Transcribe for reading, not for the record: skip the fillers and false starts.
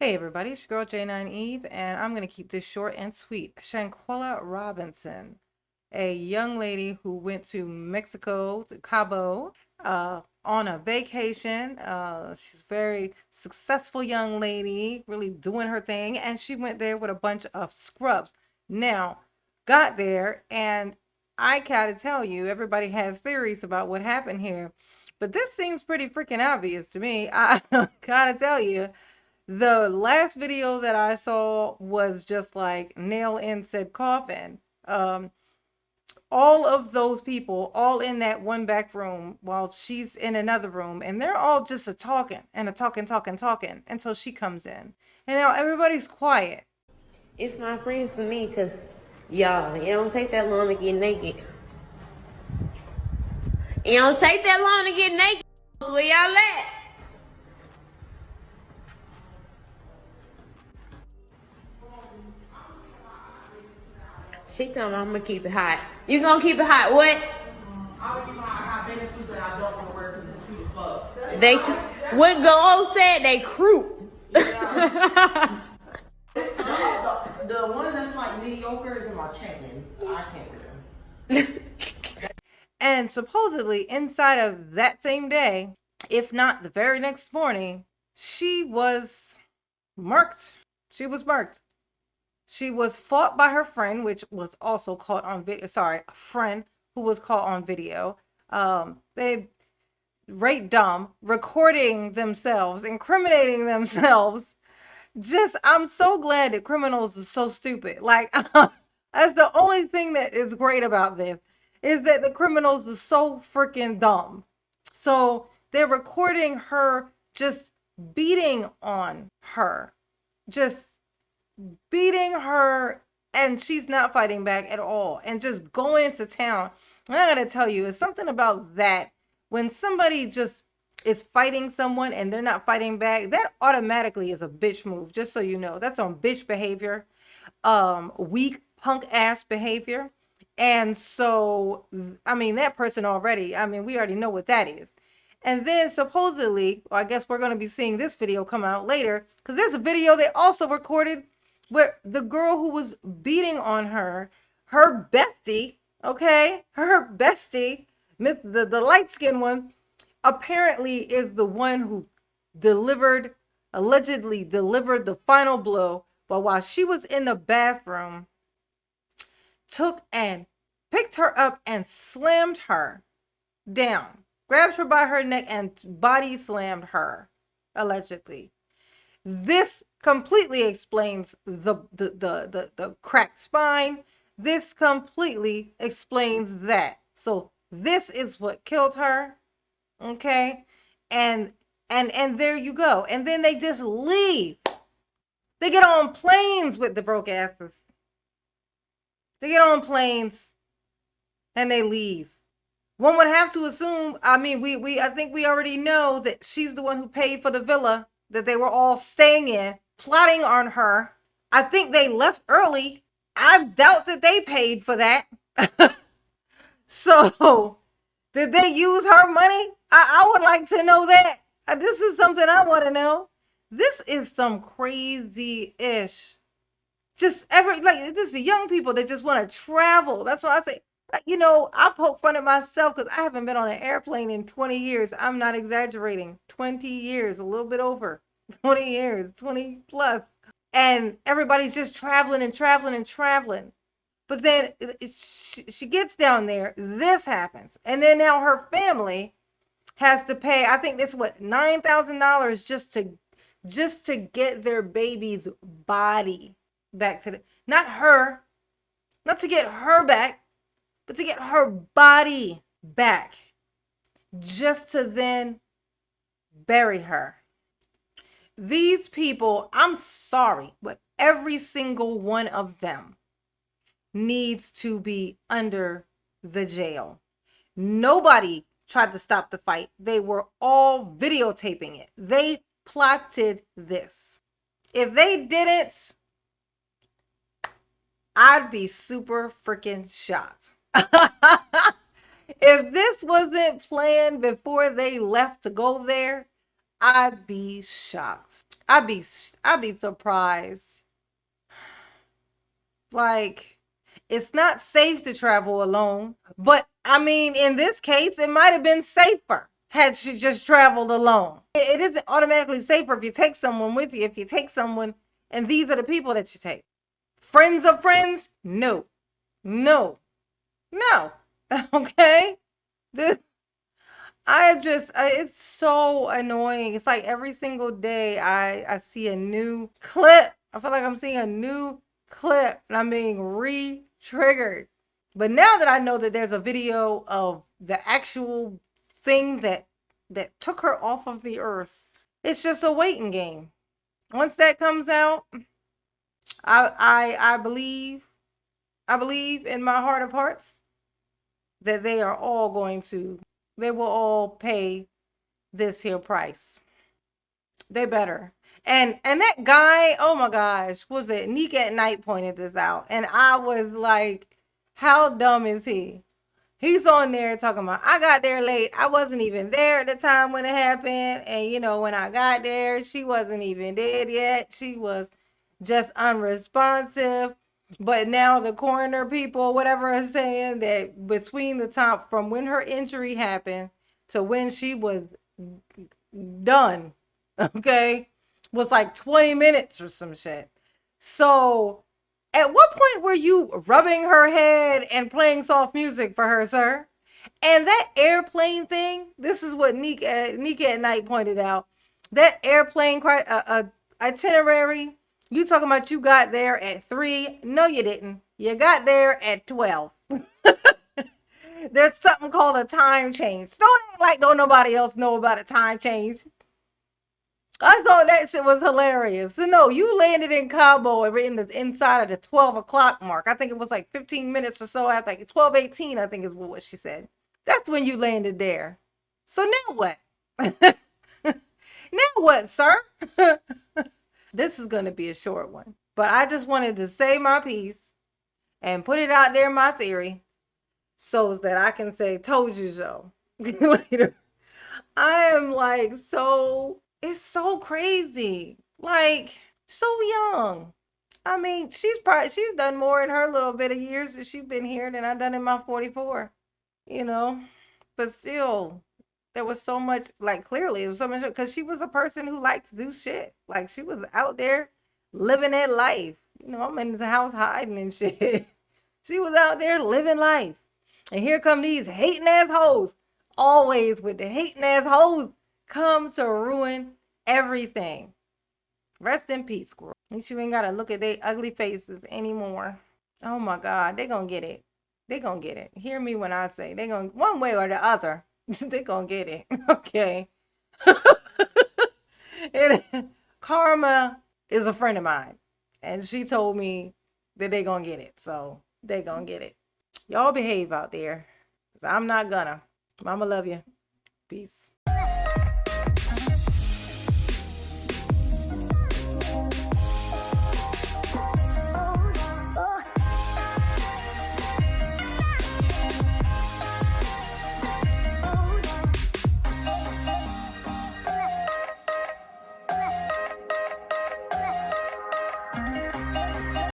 Hey everybody, it's your girl J9 Eve, and I'm going to keep this short and sweet. Shanquella Robinson, a young lady who went to Mexico, to Cabo, on a vacation. She's a very successful young lady, really doing her thing, and she went there with a bunch of scrubs. Now, got there, and I gotta tell you, everybody has theories about what happened here, but this seems pretty freaking obvious to me. I gotta tell you. The last video that I saw was just like nail in said coffin. All of those people, all in that one back room, while she's in another room, and they're all just a talking and a talking until she comes in. And now everybody's quiet. It's my friends to me because, y'all, it don't take that long to get naked. It don't take that long to get naked. Where y'all at? She told me I'm gonna keep it hot. You gonna keep it hot? What? I'm gonna keep it hot. I have benefits that I don't want to wear because it's cute as fuck. They, what Go said, they croup. Yeah. The one that's like mediocre is in my chains. I can't wear them. And supposedly inside of that same day, if not the very next morning, she was marked. She was marked. She was fought by her friend, which was also caught on video. Sorry, a friend who was caught on video. They right dumb, recording themselves, incriminating themselves. Just, I'm so glad that criminals are so stupid. Like, that's the only thing that is great about this, is that the criminals are so freaking dumb. So they're recording her just beating on her, just beating her, and she's not fighting back at all, and just going to town. And I gotta tell you, it's something about that. When somebody just is fighting someone and they're not fighting back, that automatically is a bitch move, just so you know. That's on bitch behavior, weak punk ass behavior. And so, I mean, that person already, I mean, we already know what that is. And then supposedly, well, I guess we're going to be seeing this video come out later, because there's a video they also recorded where the girl who was beating on her, her bestie, okay, her bestie, the light-skinned one, apparently is the one who allegedly delivered the final blow. But while she was in the bathroom, took and picked her up and slammed her down, grabbed her by her neck and body slammed her, allegedly. This completely explains the cracked spine. This completely explains that. So this is what killed her. Okay? And there you go. And then they just leave. They get on planes with the broke asses. They get on planes and they leave. One would have to assume, I mean, I think we already know that she's the one who paid for the villa that they were all staying in, plotting on her. I think they left early. I doubt that they paid for that. So, did they use her money? I would like to know that. This is something I want to know. This is some crazy-ish. Just this is young people that just want to travel. That's what I say. You know, I poke fun at myself because I haven't been on an airplane in 20 years. I'm not exaggerating. 20 years, a little bit over. 20 years, 20 plus. And everybody's just traveling and traveling and traveling. But then she gets down there, this happens. And then now her family has to pay, I think it's what, $9,000 just to get their baby's body back to not her, not to get her back, but to get her body back, just to then bury her. These people, I'm sorry, but every single one of them needs to be under the jail. Nobody tried to stop the fight. They were all videotaping it. They plotted this. If they didn't, I'd be super freaking shocked. If this wasn't planned before they left to go there, I'd be shocked. I'd be surprised. Like, it's not safe to travel alone, but I mean, in this case, it might have been safer had she just traveled alone. It isn't automatically safer if you take someone with you. If you take someone, and these are the people that you take. Friends of friends? No. No. No. Okay? This, it's so annoying. It's like every single day I see a new clip. I feel like I'm seeing a new clip and I'm being re-triggered. But now that I know that there's a video of the actual thing that took her off of the earth, it's just a waiting game. Once that comes out, I believe in my heart of hearts that they will all pay this here price. They better. And that guy, oh my gosh, was it Neek at Night pointed this out. And I was like, how dumb is he? He's on there talking about, I got there late. I wasn't even there at the time when it happened. And when I got there, she wasn't even dead yet. She was just unresponsive. But now the coroner people, whatever, are saying that between the time from when her injury happened to when she was done, okay, was like 20 minutes or some shit. So, at what point were you rubbing her head and playing soft music for her, sir? And that airplane thing, this is what Nika at Night pointed out. That airplane itinerary, you talking about you got there at 3. No, you didn't. You got there at 12. There's something called a time change. Don't act like don't nobody else know about a time change. I thought that shit was hilarious. So no, you landed in Cabo in the inside of the 12 o'clock mark. I think it was like 15 minutes or so after, like 12:18, I think is what she said. That's when you landed there. So now what? Now what, sir? This is going to be a short one. But I just wanted to say my piece and put it out there, my theory, so that I can say, told you so later. I am like it's so crazy. Like, so young. I mean, she's done more in her little bit of years that she's been here than I've done in my 44, you know? But still, there was so much, like, clearly, it was so much, because she was a person who liked to do shit. Like, she was out there living that life. I'm in the house hiding and shit. She was out there living life. And here come these hating ass hoes. Always with the hating ass hoes come to ruin everything. Rest in peace, girl. At least you ain't gotta look at their ugly faces anymore. Oh my God, they gonna get it. They gonna get it. Hear me when I say they gonna, one way or the other, they gonna get it. Okay. Karma is a friend of mine, and she told me that they gonna get it. So they gonna get it. Y'all behave out there, 'cause I'm not gonna. Mama love you. Peace.